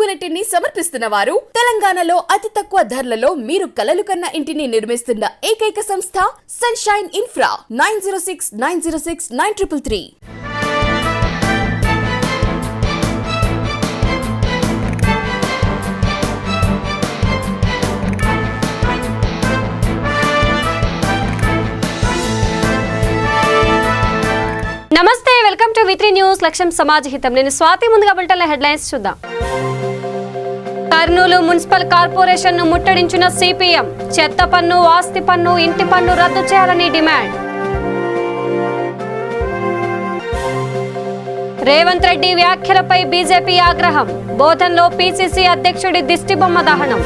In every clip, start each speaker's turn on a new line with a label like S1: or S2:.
S1: Bulletin ని సమర్పిస్తున్న వారు తెలంగాణలో అతి తక్కువ ధరలలో మీరు కలలు కన్న ఇంటిని నిర్మిస్తున్న ఏకైక సంస్థ సన్షైన్ ఇన్ఫ్రా 9069069333.
S2: నమస్తే, వెల్కమ్ టు V3 న్యూస్. లక్ష్యం సమాజ హితం. నేను స్వాతి. ముందుగా బులెటిన్ల హెడ్లైన్స్ చూద్దాం. కర్నూలు మున్సిపల్ కార్పొరేషన్ ను ముట్టడించిన సిపిఎం. చెత్త పన్ను, ఆస్తి పన్ను, ఇంటి పన్ను రద్దు చేయాలని డిమాండ్. రేవంత్ రెడ్డి వ్యాఖ్యలపై బీజేపీ ఆగ్రహం. బోధన్లో పీసీసీ అధ్యక్షుడి దిష్టిబొమ్మ దహనం.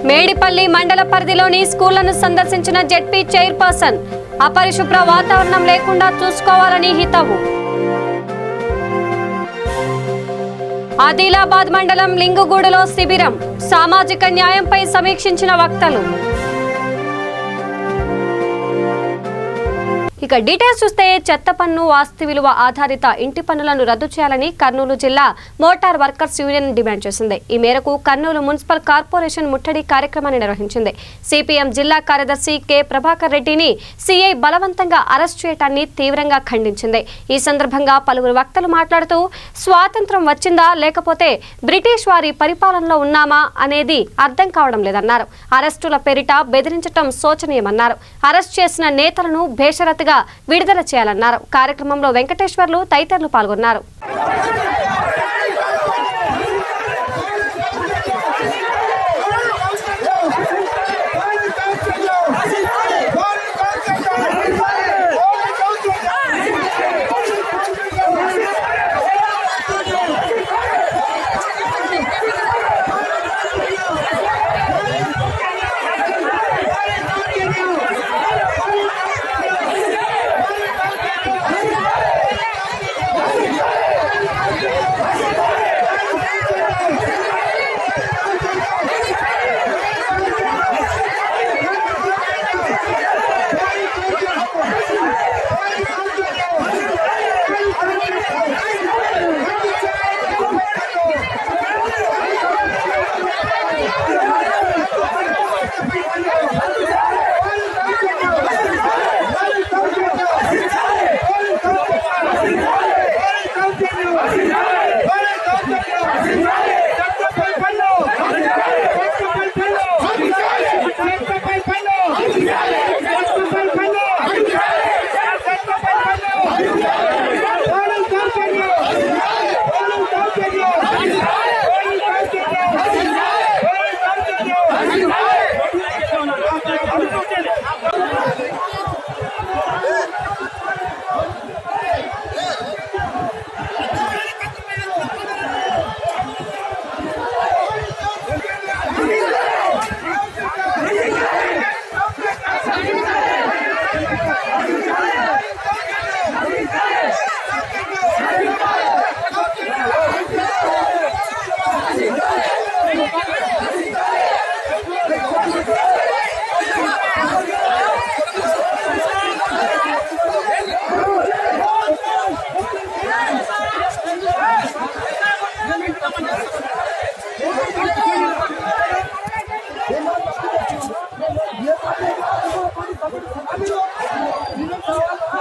S2: మేడిపల్లి మండల పరిధిలోని స్కూళ్లను సందర్శించిన జెడ్పీ చైర్పర్సన్. అపరిశుభ్ర వాతావరణం లేకుండా చూసుకోవాలని హితవు. ఆదిలాబాద్ మండలం లింగుగూడలో శిబిరం. సామాజిక న్యాయంపై సమీక్షించిన వక్తలు. ఇక డీటెయిల్స్ చూస్తే, చెత్త పన్ను, ఆస్తి విలువ ఆధారిత ఇంటి పన్నులను రద్దు చేయాలని కర్నూలు జిల్లా మోటార్ వర్కర్స్ యూనియన్ డిమాండ్ చేసింది. ఈ మేరకు కర్నూలు మున్సిపల్ కార్పొరేషన్ ముట్టడి కార్యక్రమాన్ని నిర్వహించింది. సిపిఎం జిల్లా కార్యదర్శి కె ప్రభాకర్ రెడ్డిని సిఐ బలవంతంగా అరెస్ట్ చేయడాన్ని తీవ్రంగా ఖండించింది. ఈ సందర్భంగా పలువురు వక్తలు మాట్లాడుతూ, స్వాతంత్రం వచ్చిందా లేకపోతే బ్రిటిష్ వారి పరిపాలనలో ఉన్నామా అనేది అర్థం కావడం లేదన్నారు. అరెస్టుల పేరిట బెదిరించడం శోచనీయమన్నారు. అరెస్ట్ చేసిన నేతలను బేషరతుగా విడుదల చేయాలన్నారు. కార్యక్రమంలో వెంకటేశ్వర్లు తదితరులు పాల్గొన్నారు.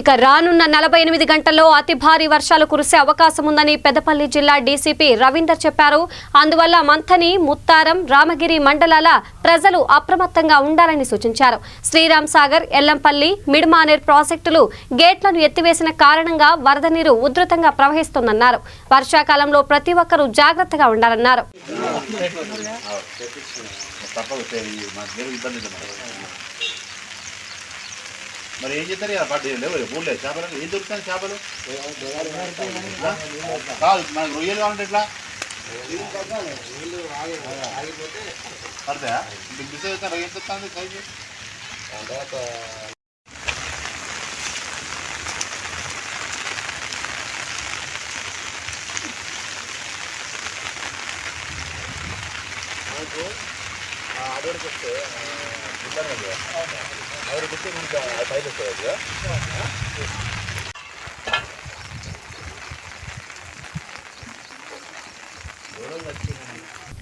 S2: ఇక రానున్న 48 గంటల్లో అతి భారీ వర్షాలు కురిసే అవకాశం ఉందని పెద్దపల్లి జిల్లా డీసీపీ రవీందర్ చెప్పారు. అందువల్ల మంథని, ముత్తారం, రామగిరి మండలాల ప్రజలు అప్రమత్తంగా ఉండాలని సూచించారు. శ్రీరామ్ సాగర్, ఎల్లంపల్లి, మిడ్మానేర్ ప్రాజెక్టులు గేట్లను ఎత్తివేసిన కారణంగా వరద నీరు ఉధృతంగా ప్రవహిస్తోందన్నారు. వర్షాకాలంలో ప్రతి ఒక్కరూ జాగ్రత్తగా ఉండాలన్నారు.
S3: మరి ఏం చేస్తారు? పడ్డ లేవు ఊళ్ళో చేపలు ఏం దొరుకుతాయి? చేపలు కాదు, మనకు రొయ్యలు కావాలంటే ఎట్లా పడతాయా? మిస్ అవుతా రొయ్యలు దొరుకుతుంది కైకి. ఆడవాడికి వస్తే ఆవిడ గుర్తు పైకి వస్తుంది.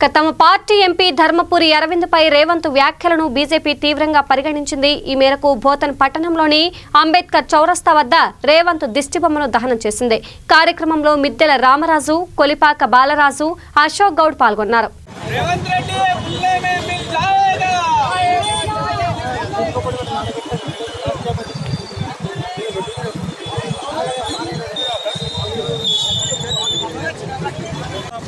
S2: తమ పార్టీ ఎంపీ ధర్మపురి అరవింద్పై రేవంత్ వ్యాఖ్యలను బీజేపీ తీవ్రంగా పరిగణించింది. ఈ మేరకు బోధన్ పట్టణంలోని అంబేద్కర్ చౌరస్తా వద్ద రేవంత్ దిష్టిబొమ్మను దహనం చేసింది. కార్యక్రమంలో మిద్దెల రామరాజు, కొలిపాక బాలరాజు, అశోక్ గౌడ్ పాల్గొన్నారు.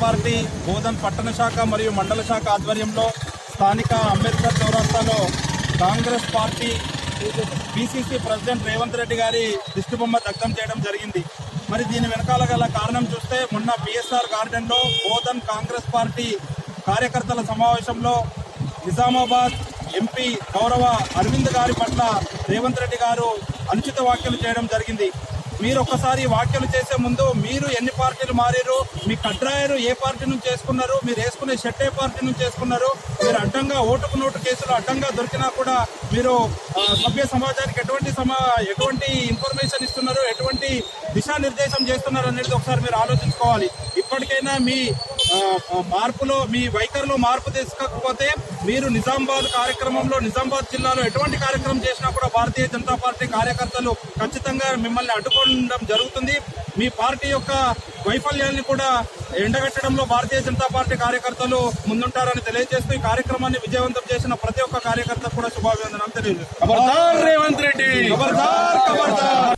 S4: పార్టీ బోధన్ పట్టణ శాఖ మరియు మండల శాఖ ఆధ్వర్యంలో స్థానిక అంబేద్కర్ చౌరస్తాలో Congress party PCC president Revanth Reddy గారి దిష్టిబొమ్మ దగ్ధం చేయడం జరిగింది. మరి దీని వెనకాల గల కారణం చూస్తే మొన్న పిఎస్ఆర్ గార్డెన్లో బోధన్ కాంగ్రెస్ పార్టీ కార్యకర్తల సమావేశంలో నిజామాబాద్ ఎంపీ గౌరవ అరవింద్ గారి పట్ల రేవంత్ రెడ్డి గారు అనుచిత వ్యాఖ్యలు చేయడం జరిగింది. మీరు ఒక్కసారి వ్యాఖ్యలు చేసే ముందు మీరు ఎన్ని పార్టీలు మారారు, మీ కడ్రాయరు ఏ పార్టీ నుంచి చేసుకున్నారు, మీరు వేసుకునే షర్ట్ ఏ పార్టీ నుంచి చేసుకున్నారు, మీరు అడ్డంగా ఓటుకు నోటు కేసులు అడ్డంగా దొరికినా కూడా మీరు సభ్య సమాజానికి ఎటువంటి ఇన్ఫర్మేషన్ ఇస్తున్నారు, ఎటువంటి దిశానిర్దేశం చేస్తున్నారు అనేది ఒకసారి మీరు ఆలోచించుకోవాలి. ఇప్పటికైనా మీ మార్పులో మీ వైఖరిలో మార్పు తీసుకోకపోతే మీరు నిజామాబాద్ కార్యక్రమంలో నిజామాబాద్ జిల్లాలో ఎటువంటి కార్యక్రమం చేసినా కూడా భారతీయ జనతా పార్టీ కార్యకర్తలు ఖచ్చితంగా మిమ్మల్ని అడ్డుకోవడం జరుగుతుంది. మీ పార్టీ యొక్క వైఫల్యాన్ని కూడా ఎండగట్టడంలో భారతీయ జనతా పార్టీ కార్యకర్తలు ముందుంటారని తెలియజేస్తూ ఈ కార్యక్రమాన్ని విజయవంతం చేసిన ప్రతి ఒక్క కార్యకర్త కూడా శుభాభివందనాలు తెలియజేస్తారు.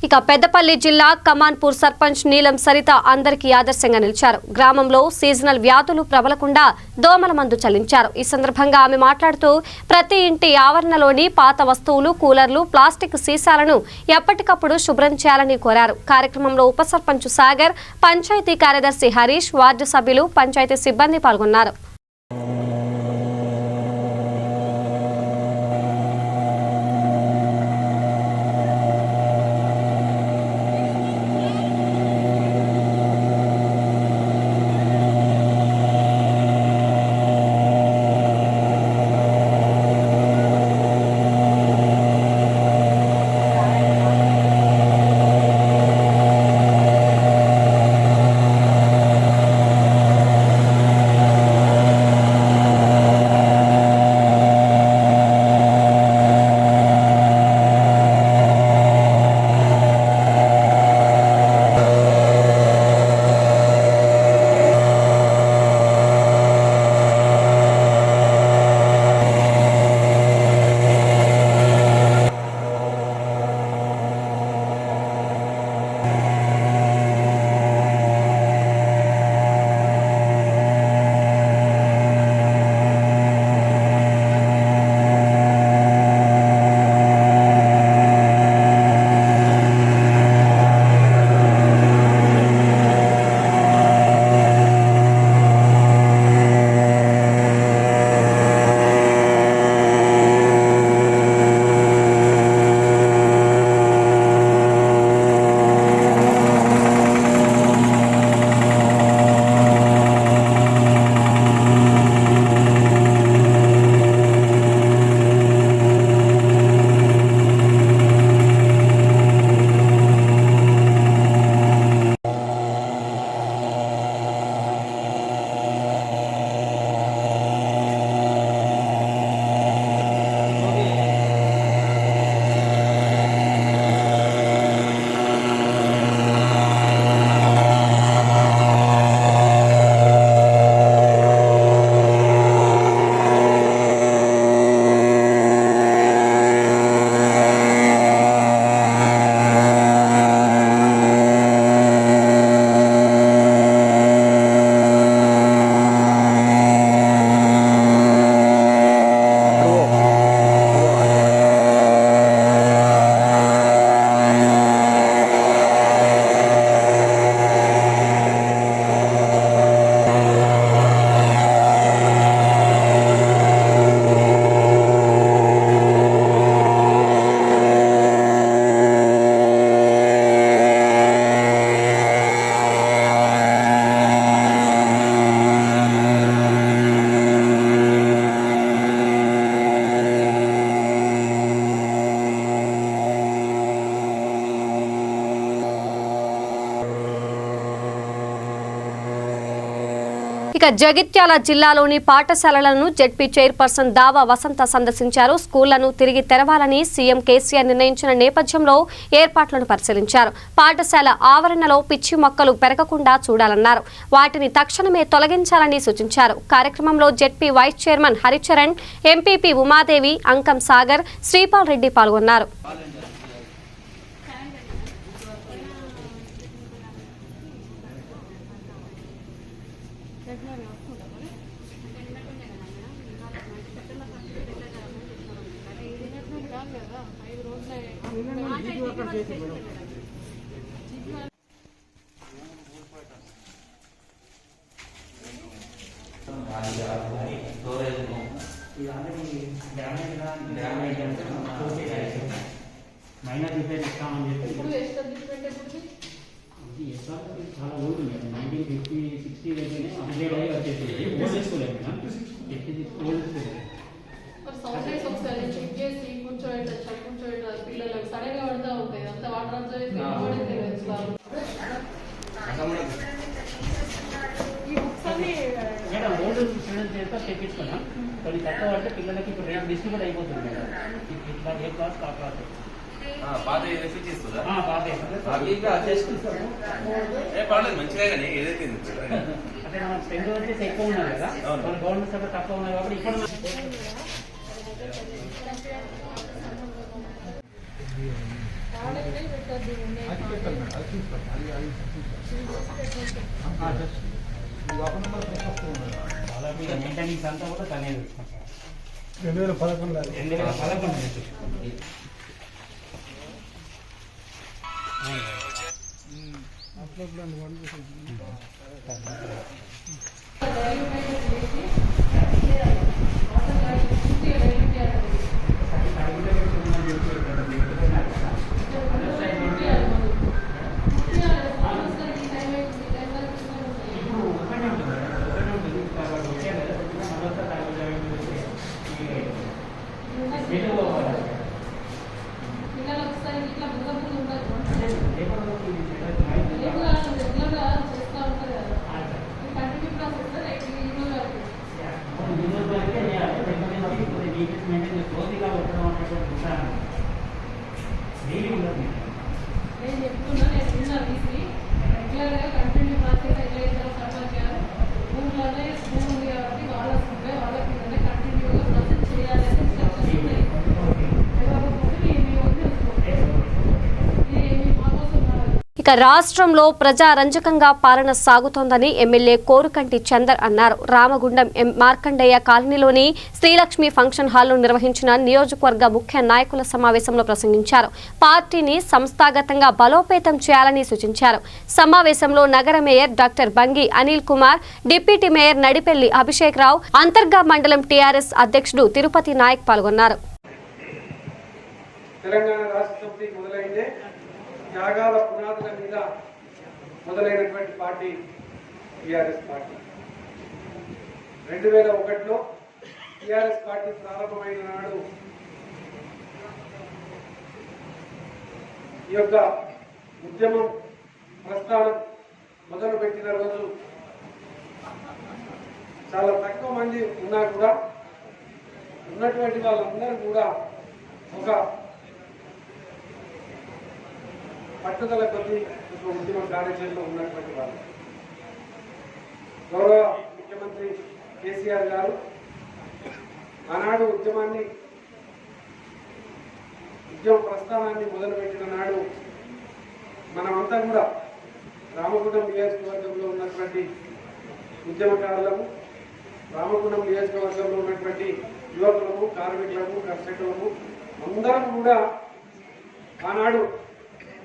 S2: ఇక పెద్దపల్లి జిల్లా కమాన్పూర్ సర్పంచ్ నీలం సరిత అందరికీ ఆదర్శంగా నిలిచారు. గ్రామంలో సీజనల్ వ్యాధులు ప్రబలకుండా దోమల మందు చల్లించారు. ఈ సందర్భంగా ఆమె మాట్లాడుతూ ప్రతి ఇంటి ఆవరణలోని పాత వస్తువులు, కూలర్లు, ప్లాస్టిక్ సీసాలను ఎప్పటికప్పుడు శుభ్రం చేయాలని కోరారు. కార్యక్రమంలో ఉప సర్పంచ్ సాగర్, పంచాయతీ కార్యదర్శి హరీష్, వార్డు సభ్యులు, పంచాయతీ సిబ్బంది పాల్గొన్నారు. ఇక జగిత్యాల జిల్లాలోని పాఠశాలలను జెడ్పీ చైర్పర్సన్ దావా వసంత సందర్శించారు. స్కూళ్లను తిరిగి తెరవాలని సీఎం కేసీఆర్ నిర్ణయించిన నేపథ్యంలో ఏర్పాట్లను పరిశీలించారు. పాఠశాల ఆవరణలో పిచ్చి మొక్కలు పెరగకుండా చూడాలన్నారు. వాటిని తక్షణమే తొలగించాలని సూచించారు. కార్యక్రమంలో ZP vice chairman Haricharan, MPP Umadevi, Ankam Sagar, Sripal Reddy పాల్గొన్నారు.
S5: మైనర్ రిపేర్ ఇస్తామని చెప్పి చాలా ఓల్డ్ మేడం 1950-60 దగ్గరనే అప్గ్రేడ్ అయ్యి వచ్చేసింది. ఓల్డ్ స్కూల్ ఓల్డ్ స్కూల్
S6: పిల్లలకు సడన్గా పడుతూ ఉంటాయి. అంత వాటర్
S5: మేడం ఓల్డ్ స్టూడెంట్స్ చేస్తే తెప్పించుకున్నాం. కొన్ని తక్కువ పడితే పిల్లలకి ఇప్పుడు రేపు డిస్ట్రిబ్యూట్ అయిపోతుంది మేడం. ఇట్లా ఏ క్లాస్ కా క్లాస్
S3: మంచిగా కానీ ఏదైతే
S5: అంటే మన స్ట్రెంత్ వచ్చేసి ఎక్కువ ఉన్నారు కదా, మన గవర్నమెంట్ సభ తక్కువ ఉన్నాయి కాబట్టి ఇప్పుడు మెయింటెనెన్స్ అంతా కూడా తనే 2011
S2: ఇక రాష్ట్రంలో ప్రజారంజకంగా పాలన సాగుతోందని ఎమ్మెల్యే కోరుకంటి చందర్ అన్నారు. రామగుండం మార్కండేయ కాలనీలోని శ్రీలక్ష్మి ఫంక్షన్ హాల్లో నిర్వహించిన నియోజకవర్గ ముఖ్య నాయకుల సమావేశంలో ప్రసంగించారు. పార్టీని సంస్థాగతంగా బలోపేతం చేయాలని సూచించారు. సమావేశంలో నగర mayor doctor Bangi Anil Kumar, deputy mayor Nadipelli Abhishek Rao, Antarga మండలం టీఆర్ఎస్ అధ్యక్షుడు తిరుపతి నాయక్ పాల్గొన్నారు.
S7: తెలంగాణ రాష్ట్ర సమితి మొదలైందే త్యాగాల పునాదుల మీద మొదలైనటువంటి పార్టీ టీఆర్ఎస్ పార్టీ. 2001లో టీఆర్ఎస్ పార్టీ ప్రారంభమైన నాడు ఈ యొక్క ఉద్యమం ప్రస్థానం మొదలుపెట్టిన రోజు చాలా తక్కువ మంది ఉన్నా కూడా ఉన్నటువంటి వాళ్ళందరూ కూడా ఒక పట్టుదల కొద్ది ఒక ఉద్యమ కార్యాచరణలో ఉన్నటువంటి వాళ్ళు. గౌరవ ముఖ్యమంత్రి కేసీఆర్ గారు ఆనాడు ఉద్యమ ప్రస్థానాన్ని మొదలుపెట్టిన నాడు మనమంతా కూడా రామగుండం నియోజకవర్గంలో ఉన్నటువంటి ఉద్యమకారులము, రామగుండం నియోజకవర్గంలో ఉన్నటువంటి యువకులము, కార్మికులము, కర్షకులము అందరం కూడా ఆనాడు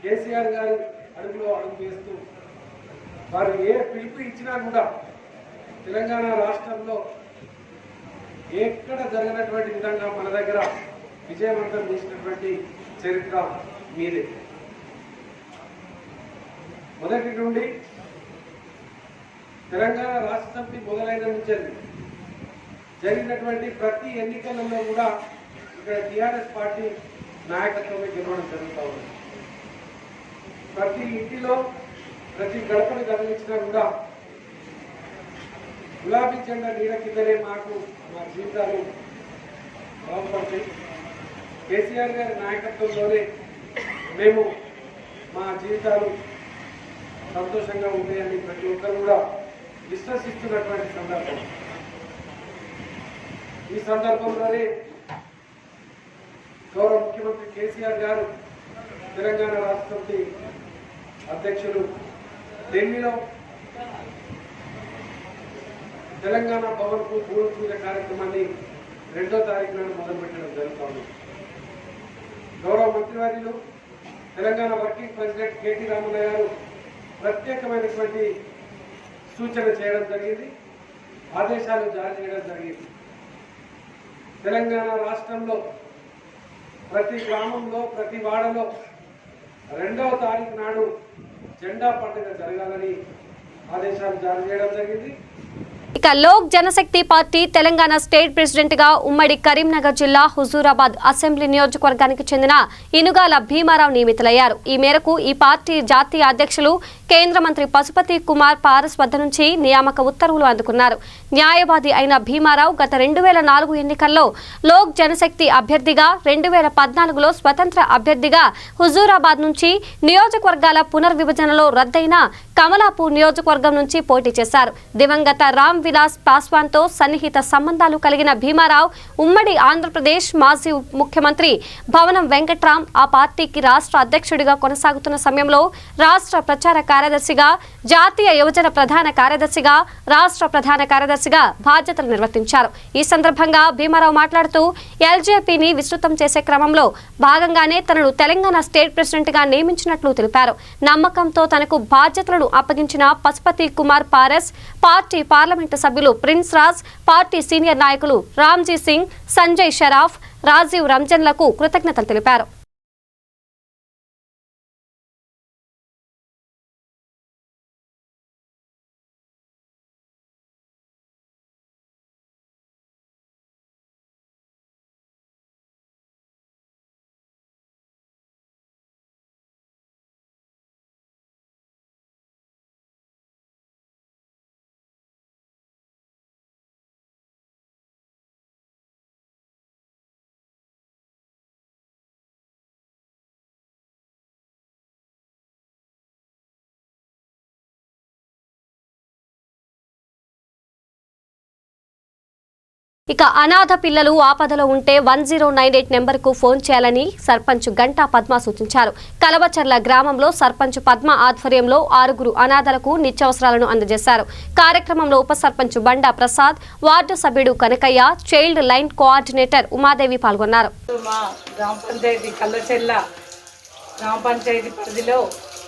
S7: కేసీఆర్ గారి అడుగులో అడుగు వేస్తూ వారు ఏ పిలుపు ఇచ్చినా కూడా తెలంగాణ రాష్ట్రంలో ఎక్కడ జరిగినటువంటి విధంగా మన దగ్గర విజయవంతం చేసినటువంటి చరిత్ర మీదే. మొదటి నుండి తెలంగాణ రాష్ట్ర సమితి మొదలైన నుంచి జరిగినటువంటి ప్రతి ఎన్నికలలో కూడా ఇక్కడ టీఆర్ఎస్ పార్టీ నాయకత్వమే గెలవడం జరుగుతూ ఉంది. ప్రతి ఇంటిలో ప్రతి గడపను గమనించినా కూడా గులాబీ జెండా నీడ కిందనే మాకు మా జీవితాలు బాగుపడతాయి. కేసీఆర్ గారి నాయకత్వంలోనే మేము మా జీవితాలు సంతోషంగా ఉంటాయని ప్రతి ఒక్కరు కూడా విశ్వసిస్తున్నటువంటి సందర్భం. ఈ సందర్భంలోనే గౌరవ ముఖ్యమంత్రి కేసీఆర్ గారు తెలంగాణ రాష్ట్ర సమితి అధ్యక్షులు ఢిల్లీలో తెలంగాణ భవన్కు భూమి పూజ కార్యక్రమాన్ని 2వ తారీఖు నాడు మొదలుపెట్టడం జరుగుతోంది. గౌరవ మంత్రివర్యులు Telangana working president KT Ramanna గారు ప్రత్యేకమైనటువంటి సూచన చేయడం జరిగింది, ఆదేశాలు జారీ చేయడం జరిగింది. తెలంగాణ రాష్ట్రంలో ప్రతి గ్రామంలో ప్రతి వాడలో 2వ తారీఖు నాడు జెండా పండుగ జరగాలని ఆదేశాలు జారీ చేయడం జరిగింది.
S2: ఇక Lok Janshakti party Telangana state president గా ఉమ్మడి కరీంనగర్ జిల్లా హుజూరాబాద్ అసెంబ్లీ నియోజకవర్గానికి చెందిన ఇనుగాల భీమారావు నియమితులయ్యారు. ఈ మేరకు ఈ పార్టీ జాతీయ అధ్యక్షులు కేంద్ర మంత్రి పశుపతి కుమార్ పారస్ వద్ద నుంచి నియామక ఉత్తర్వులు అందుకున్నారు. న్యాయవాది అయిన భీమారావు గత 2004 ఎన్నికల్లో లోక్ జనశక్తి అభ్యర్థిగా, 2014లో స్వతంత్ర అభ్యర్థిగా హుజూరాబాద్ నుంచి, నియోజకవర్గాల పునర్విభజనలో రద్దయిన కమలాపూర్ నియోజకవర్గం నుంచి పోటీ చేశారు. దివంగత రామ్ విలాస్ పాస్వాన్తో సన్నిహిత సంబంధాలు కలిగిన భీమారావు ఉమ్మడి ఆంధ్రప్రదేశ్ మాజీ ముఖ్యమంత్రి భవనం వెంకట్రామ్ ఆ పార్టీకి రాష్ట్ర అధ్యక్షుడిగా కొనసాగుతున్న సమయంలో రాష్ట్ర ప్రచార కార్యదర్శిగా, జాతీయ యువజన ప్రధాన కార్యదర్శిగా, రాష్ట్ర ప్రధాన కార్యదర్శిగా బాధ్యతలు నిర్వర్తించారు. ఈ సందర్భంగా భీమారావు మాట్లాడుతూ ఎల్జేపీని విస్తృతం చేసే క్రమంలో భాగంగానే తనను తెలంగాణ స్టేట్ ప్రెసిడెంట్ గా నియమించినట్లు తెలిపారు. నమ్మకంతో తనకు బాధ్యతలను అప్పగించిన పశుపతి కుమార్ పారస్, పార్టీ పార్లమెంటు సభ్యులు ప్రిన్స్ రాజ్, పార్టీ సీనియర్ నాయకులు రామ్జీ సింగ్, సంజయ్ షరాఫ్, రాజీవ్ రంజన్లకు కృతజ్ఞతలు తెలిపారు. ఇక అనాథ పిల్లలు ఆపదలో ఉంటే 1098 నెంబర్కు ఫోన్ చేయాలని సర్పంచ్ గంటా పద్మ సూచించారు. కలవచర్ల గ్రామంలో సర్పంచ్ పద్మ ఆధ్వర్యంలో 6 అనాథలకు నిత్యావసరాలను అందజేశారు. కార్యక్రమంలో ఉప సర్పంచ్ బండా ప్రసాద్, వార్డు సభ్యుడు Kanakayya, child line coordinator Umadevi పాల్గొన్నారు.
S8: మా గ్రామ పంచాయతీ కల్లచెర్ల గ్రామ పంచాయతీ పరిధిలో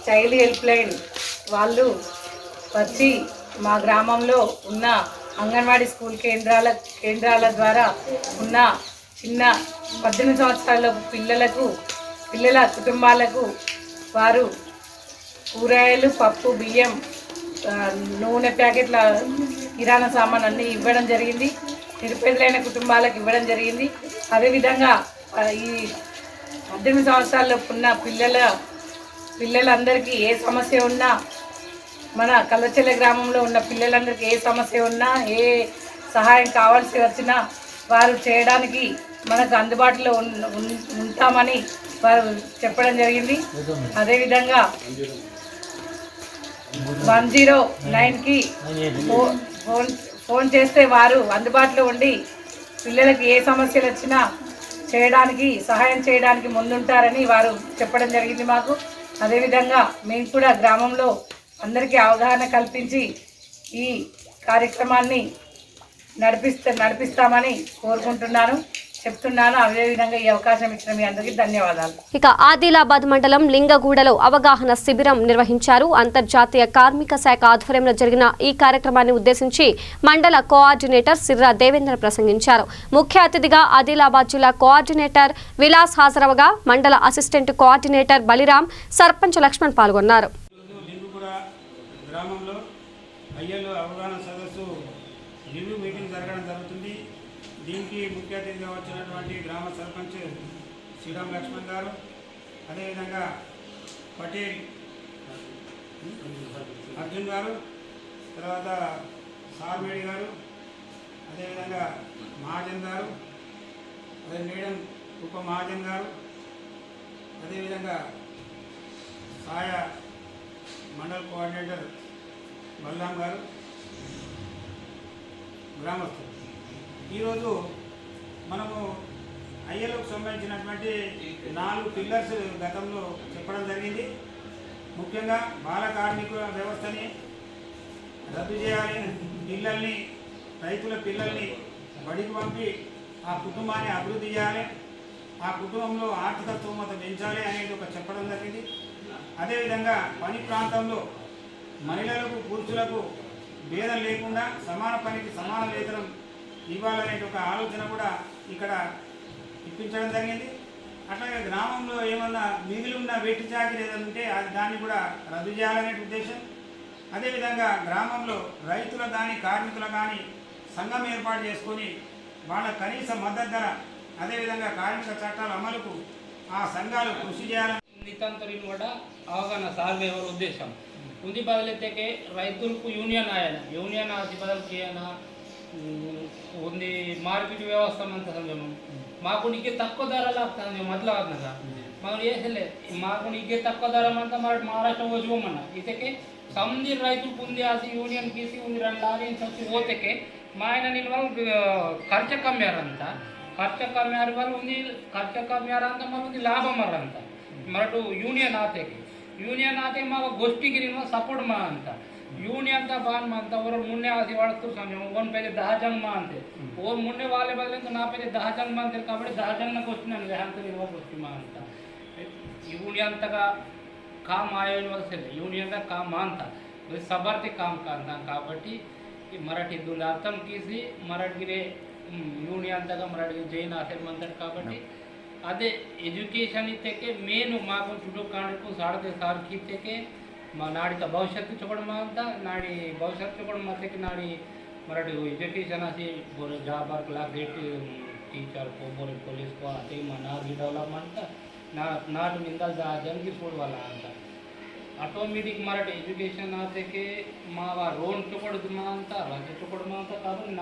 S8: చైల్డ్ హెల్ప్ లైన్ వాళ్ళు వచ్చి మా గ్రామంలో ఉన్న అంగన్వాడీ స్కూల్ కేంద్రాల ద్వారా ఉన్న చిన్న 18 సంవత్సరాల పిల్లల కుటుంబాలకు వారు కూరగాయలు, పప్పు, బియ్యం, నూనె ప్యాకెట్ల కిరాణా సామాన్ అన్నీ ఇవ్వడం జరిగింది. నిరుపేదలైన కుటుంబాలకు ఇవ్వడం జరిగింది. అదేవిధంగా ఈ 18 సంవత్సరాల్లో ఉన్న పిల్లలందరికీ ఏ సమస్య ఉన్నా, మన కల్లచెర్ల గ్రామంలో ఉన్న పిల్లలందరికీ ఏ సమస్య ఉన్నా, ఏ సహాయం కావాల్సి వచ్చినా వారు చేయడానికి మనకు అందుబాటులో ఉంటామని వారు చెప్పడం జరిగింది. అదేవిధంగా 109కి ఫోన్ చేస్తే వారు అందుబాటులో ఉండి పిల్లలకి ఏ సమస్యలు వచ్చినా సహాయం చేయడానికి ముందుంటారని వారు చెప్పడం జరిగింది మాకు. అదేవిధంగా మేము కూడా గ్రామంలో అందరికీ అవగాహన కల్పించి ఈ కార్యక్రమాన్ని నడిపిస్తామని కోరుకుంటున్నాను, చెప్తున్నాను. అదేవిధంగా ఈ అవకాశం ఇచ్చిన మీ అందరికీ ధన్యవాదాలు.
S2: ఇక ఆదిలాబాద్ మండలం లింగగూడలో అవగాహన శిబిరం నిర్వహించారు. అంతర్జాతీయ కార్మిక శాఖ ఆధ్వర్యంలో జరిగిన ఈ కార్యక్రమాన్ని ఉద్దేశించి మండల కోఆర్డినేటర్ సిర్రా దేవేంద్ర ప్రసంగించారు. ముఖ్య అతిథిగా ఆదిలాబాద్ జిల్లా కోఆర్డినేటర్ విలాస్ హాజరవగా మండల అసిస్టెంట్ కోఆర్డినేటర్ బలిరాం, సర్పంచ్ లక్ష్మణ్ పాల్గొన్నారు.
S9: గ్రామంలో అయ్యలు అవగాహన సదస్సు రివ్యూ మీటింగ్ జరగడం జరుగుతుంది. దీనికి ముఖ్య అతిథిగా వచ్చినటువంటి గ్రామ సర్పంచ్ శ్రీరామ్ లక్ష్మణ్ గారు, అదేవిధంగా పటేల్ అర్జున్ గారు, తర్వాత సార్మేడి గారు, అదేవిధంగా మహాజన్ గారు, అదే మేడం ఉప మహాజన్ గారు, అదేవిధంగా సాయ మండల్ కోఆర్డినేటర్ బల్లాం గారు, గ్రామస్తులు. ఈరోజు మనము అయ్యలకు సంబంధించినటువంటి 4 పిల్లర్స్ గతంలో చెప్పడం జరిగింది. ముఖ్యంగా బాల కార్మిక వ్యవస్థని రద్దు చేయాలి, పిల్లల్ని రైతుల పిల్లల్ని బడికి పంపి ఆ కుటుంబాన్ని అభివృద్ధి చేయాలి, ఆ కుటుంబంలో ఆర్థిక స్తోమత పెంచాలి అనేది ఒక చెప్పడం జరిగింది. అదేవిధంగా పని ప్రాంతంలో మహిళలకు పురుషులకు భేదం లేకుండా సమాన పనికి సమాన వేతనం ఇవ్వాలనే ఒక ఆలోచన కూడా ఇక్కడ ఇప్పించడం జరిగింది. అట్లాగే గ్రామంలో ఏమన్నా మిగిలి ఉన్న వెట్టి చాకిరీ ఏదైనా ఉంటే దాన్ని కూడా రద్దు చేయాలనే ఉద్దేశం. అదేవిధంగా గ్రామంలో రైతుల కానీ కార్మికుల కానీ సంఘం ఏర్పాటు చేసుకొని వాళ్ళ కనీస మద్దతు ధర, అదేవిధంగా కార్మిక చట్టాల అమలుకు ఆ సంఘాలు కృషి చేయాలని
S10: నితంతరిని కూడా అవగాహన సార్వే ఎవరి ఉద్దేశం ఉంది. బదులైతే రైతులకు యూనియన్ ఆయన యూనియన్ ఆది బదులుకి అయినా ఉంది మార్కెట్ వ్యవస్థ అంత సంజం మాకు నీకే తక్కువ ధరలు ಆಗ್ತದೆ ಮೊದಲು ಆದ್ನಾಗ ನಾವು ಏಸಲ್ಲೇ మాకు నీకే తక్కువ ధర ಅಂತ ಮಾಡಿ ಮಹಾರಾಷ್ಟ್ರ ಹೋಗುವಮ್ಮನ್ನ ಇದಕ್ಕೆ ಸಮುದ್ರ ರೈತರು ಮುಂದೆ ಆಸಿ ಯೂನಿಯನ್ ಗೀಸಿ ಒಂದು 2 ಲಾರಿ ಸಚ್ಚಿ ಹೋತಕ್ಕೆ మా ఆయన నేను ఖర్చు కమ్మారంత ఖర్చు కమ్మారు వాళ్ళు ఉంది ఖర్చు కమ్మారంత మరి ఉంది లాభం మరంత మరటు ಯೂನಿಯನ್ ಆತೆ ಮಾವ ಗೋಷ್ಠಿಗೆ ನೀವು ಸಪೋರ್ಟ್ ಮಾ ಅಂತ ಯೂನಿಯನ್ ತ ಬಾನ್ ಮಾ ಅಂತ ಅವರು ಮುನ್ನೆ ಆಸಿ ವಾಡ್ತು ಸಮಯ ಓನ್ ಪೈಗೆ 10 ಜನ ಮಾ ಅಂತೆ ಓ ಮುನ್ನೆ ವಾಲೆ ಬದಲಿಂದ ನಾ ಪೈಗೆ 10 ಜನ ಮಾ ಅಂತಾರೆ కాబట్టి 10 ಜನ ಗೋಷ್ಠಿ ನನಗೆ ಅಂತ ನೀವು ಗೋಷ್ಠಿ ಮಾ ಅಂತ ಯೂನಿಯನ್ ತಗ काम आयो असेल यूनियन का काम मानता सबारते काम करता కాబట్టి मराठी दोन अर्थम कीसी मराठी यूनियन तक मराठी जैन असेल म्हणतात కాబట్టి అదే ఎడ్యుకేషన్ ఇతేకే మెయిన్ మాకు చుట్టూ కాండకు సాడతే సార్కితేకే మా నాడిత భవిష్యత్తు చూడడం అంతా నాడి భవిష్యత్తు చూడడం మతకి నాడి मराठी एजुकेशन असे बोरे जॉब वर्क लागेट टीचर को बोरे पुलिस को अते मनारी डेवलपमेंट नाट निंदल जनगी सोडवाला ಅಂತ ಆಟೋಮೆಟಿಕ್ ಮರಾಠಿ ಎಜುಕೇಶನ್ ಆತಕ್ಕೆ ಮಾವ ರೋನ್ ತಗೊಳ್ಳೋದು ಅಂತ ರಾಜ್ಯ ತಗೊಳ್ಳೋದು ಅಂತ కాబట్టి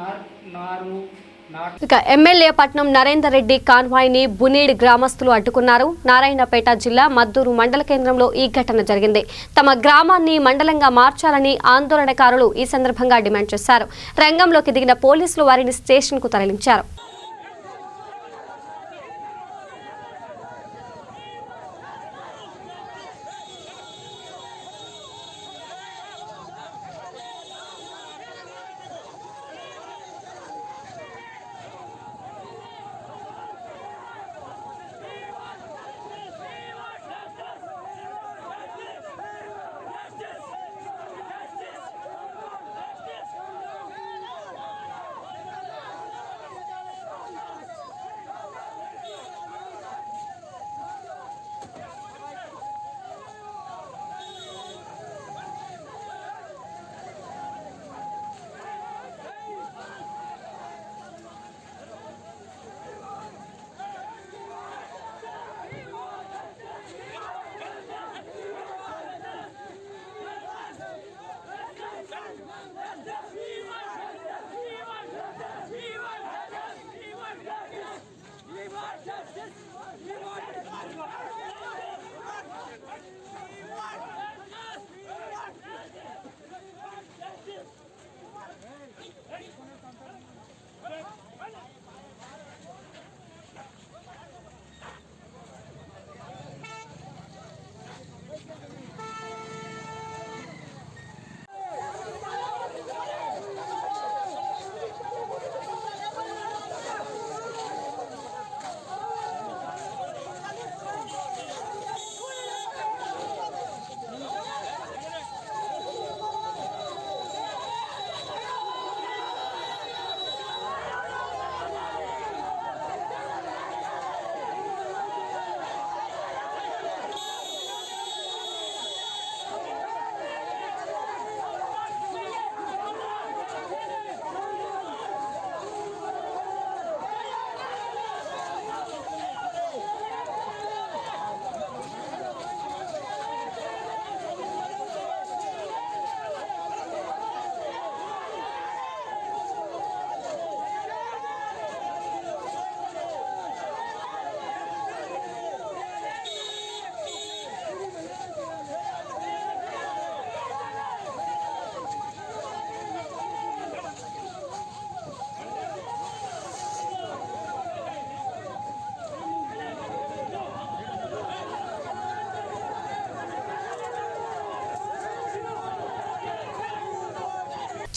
S10: నారు
S2: ఇక ఎమ్మెల్యే పట్నం నరేందర్ రెడ్డి కాన్వాయ్ ని బునేడ్ గ్రామస్తులు అడ్డుకున్నారు. నారాయణపేట జిల్లా మద్దూరు మండల కేంద్రంలో ఈ ఘటన జరిగింది. తమ గ్రామాన్ని మండలంగా మార్చాలని ఆందోళనకారులు ఈ సందర్భంగా డిమాండ్ చేశారు. రంగంలోకి దిగిన పోలీసులు వారిని స్టేషన్ కు తరలించారు.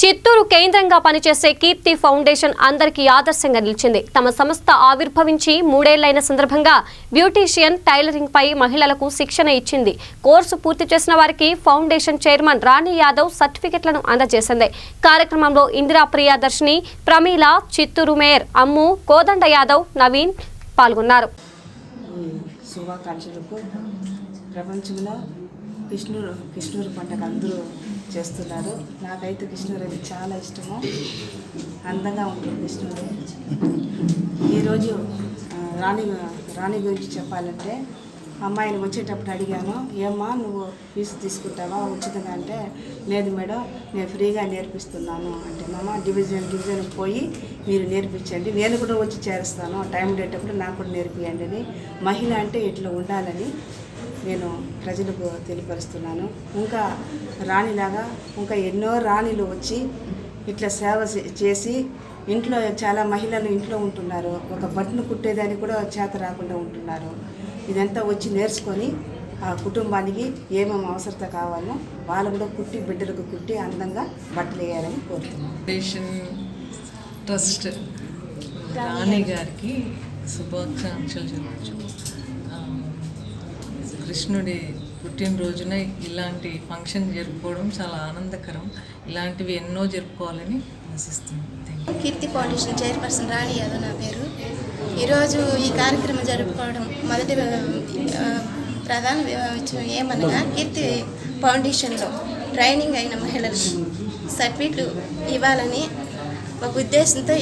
S2: చిత్తూరు కేంద్రంగా పనిచేసే కీర్తి ఫౌండేషన్ అందరికీ ఆదర్శంగా నిలిచింది. తమ సంస్థ ఆవిర్భవించి 3 ఏళ్లైన సందర్భంగా బ్యూటీషియన్, టైలరింగ్ పై మహిళలకు శిక్షణ ఇచ్చింది. కోర్సు పూర్తి చేసిన వారికి ఫౌండేషన్ చైర్మన్ రాణి యాదవ్ సర్టిఫికెట్లను అందజేసింది. కార్యక్రమంలో ఇందిరా ప్రియదర్శిని, ప్రమీల, చిత్తూరు మేయర్ అమ్ము, కోదండ యాదవ్, నవీన్ పాల్గొన్నారు.
S11: శుభాకాంక్షలకు ప్రపంచంలో కృష్ణూరు పండుగ అందరూ చేస్తున్నారు. నాకైతే కృష్ణూరు అంటే చాలా ఇష్టము. అందంగా ఉంటుంది కృష్ణూరు. ఈరోజు రాణి గురించి చెప్పాలంటే, అమ్మాయిని వచ్చేటప్పుడు అడిగాను, ఏమ్మా నువ్వు ఫీజు తీసుకుంటావా ఉచితంగా అంటే, లేదు మేడం నేను ఫ్రీగా నేర్పిస్తున్నాను అంటే, మామ డివిజన్కి పోయి మీరు నేర్పించండి, నేను కూడా వచ్చి చేరుస్తాను, టైం ఉండేటప్పుడు నాకు కూడా నేర్పియండి అని. మహిళ అంటే ఇట్లా ఉండాలని నేను ప్రజలకు తెలియపరుస్తున్నాను. ఇంకా రాణిలాగా ఇంకా ఎన్నో రాణిలు వచ్చి ఇట్లా సేవ చేసి ఇంట్లో చాలా మహిళలు ఇంట్లో ఉంటున్నారు. ఒక బట్టను కుట్టేదానికి కూడా చేత రాకుండా ఉంటున్నారు. ఇదంతా వచ్చి నేర్చుకొని ఆ కుటుంబానికి ఏమేమి అవసరత కావాలో వాళ్ళు కూడా కుట్టి బిడ్డలకు కుట్టి అందంగా బట్టలు వేయాలని కోరుతున్నాను.
S12: ట్రస్ట్ రాణి గారికి శుభాకాంక్షలు చెప్పచ్చు. కృష్ణుడి పుట్టినరోజున ఇలాంటి ఫంక్షన్ జరుపుకోవడం చాలా ఆనందకరం. ఇలాంటివి ఎన్నో జరుపుకోవాలని ఆశిస్తున్నాను.
S13: కీర్తి ఫౌండేషన్ చైర్పర్సన్ రాణి యాదవ్ నా పేరు. ఈరోజు ఈ కార్యక్రమం జరుపుకోవడం మొదటి ప్రధాన ఏమనగా, కీర్తి ఫౌండేషన్లో ట్రైనింగ్ అయిన మహిళలకు సర్టిఫికెట్లు ఇవ్వాలని ఒక ఉద్దేశంతో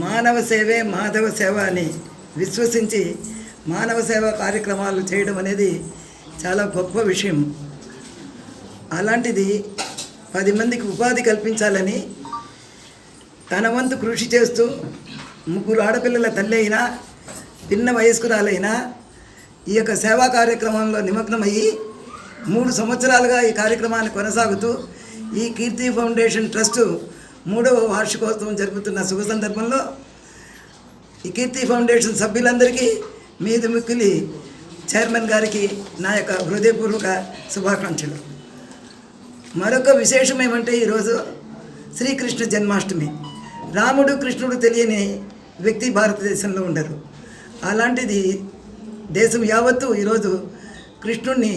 S14: మానవ సేవే మాధవ సేవ అని విశ్వసించి మానవ సేవ కార్యక్రమాలు చేయడం అనేది చాలా గొప్ప విషయం. అలాంటిది 10 మందికి ఉపాధి కల్పించాలని తన వంతు కృషి చేస్తూ 3 ఆడపిల్లల తల్లి అయినా పిన్న వయస్కురాలైనా ఈ యొక్క సేవా కార్యక్రమంలో నిమగ్నమయ్యి 3 సంవత్సరాలుగా ఈ కార్యక్రమాన్ని కొనసాగుతూ ఈ కీర్తి ఫౌండేషన్ ట్రస్టు 3వ వార్షికోత్సవం జరుపుతున్న శుభ సందర్భంలో ఈ కీర్తి ఫౌండేషన్ సభ్యులందరికీ మీది మిక్కిలి చైర్మన్ గారికి నా యొక్క హృదయపూర్వక శుభాకాంక్షలు. మరొక విశేషం ఏమంటే, ఈరోజు శ్రీకృష్ణ జన్మాష్టమి. రాముడు కృష్ణుడు తెలియని వ్యక్తి భారతదేశంలో ఉండరు. అలాంటిది దేశం యావత్తు ఈరోజు కృష్ణుడిని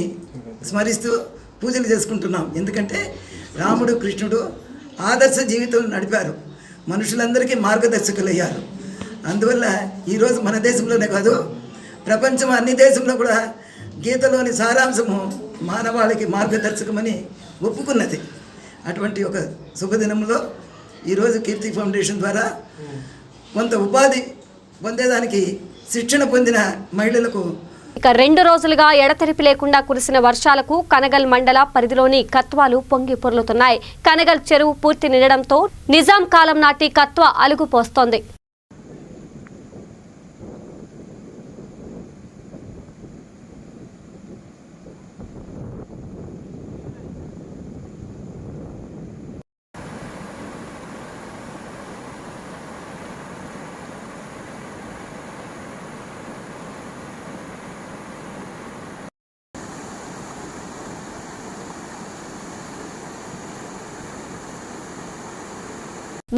S14: స్మరిస్తూ పూజలు చేసుకుంటున్నాం. ఎందుకంటే రాముడు కృష్ణుడు ఆదర్శ జీవితం నడిపారు, మనుషులందరికీ మార్గదర్శకులయ్యారు. అందువల్ల ఈరోజు మన దేశంలోనే కాదు, ప్రపంచం అన్ని దేశంలో కూడా గీతలోని సారాంశము మానవాళికి మార్గదర్శకమని ఒప్పుకున్నది. అటువంటి ఒక శుభదినంలో ఈరోజు కీర్తి ఫౌండేషన్ ద్వారా కొంత ఉపాధి పొందేదానికి శిక్షణ పొందిన మహిళలకు
S2: ఇక 2 రోజులుగా ఎడతెరిపి లేకుండా కురిసిన వర్షాలకు కనగల్ మండల పరిధిలోని కత్వాలు పొంగి పొర్లుతున్నాయి. కనగల్ చెరువు పూర్తి నిండడంతో నిజాం కాలం నాటి కత్వ అలుగు పోస్తోంది.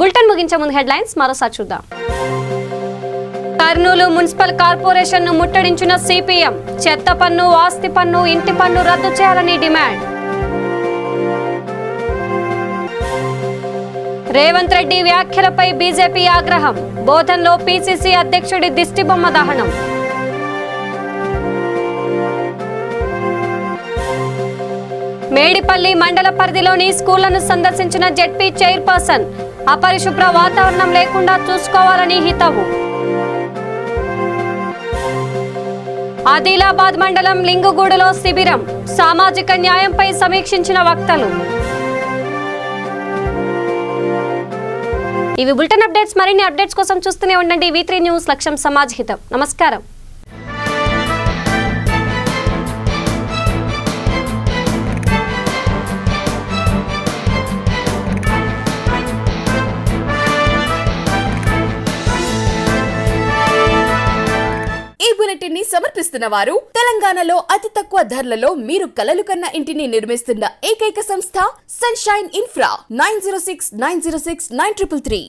S2: బులెటిన్ ముగించే ముందు హెడ్లైన్స్ మరోసారి చూద్దాం. కర్నూలు మున్సిపల్ కార్పొరేషన్ ను ముట్టడించిన సిపిఎం. చెత్త పన్ను, ఆస్తి పన్ను, ఇంటి పన్ను రద్దు చేయాలని డిమాండ్. రేవంత్ రెడ్డి వ్యాఖ్యలపై బీజేపీ ఆగ్రహం. బోధన్లో పీసీసీ అధ్యక్షుడి దిష్టిబొమ్మ దహనం. మేడిపల్లి మండల పరిధిలోని స్కూళ్లను సందర్శించిన జెడ్పీ చైర్పర్సన్. అపరిశుభ్ర వాతావరణం లేకుండా చూసుకోవాలని హితవు. ఆదిలాబాద్ మండలం లింగుగూడలో శిబిరం. సామాజిక న్యాయంపై సమీక్షించిన వక్తలు. ఇవి బులెటిన్ అప్డేట్స్. మరిన్ని అప్డేట్స్ కోసం చూస్తూనే ఉండండి V3 న్యూస్. లక్ష్యం సమాజ్ హితం. నమస్కారం.
S1: ఈ బులెటిన్ ని సమర్పిస్తున్న వారు తెలంగాణలో అతి తక్కువ ధరలలో మీరు కలలు కన్న ఇంటిని నిర్మిస్తున్న ఏకైక సంస్థ సన్షైన్ ఇన్ఫ్రా 9069069333.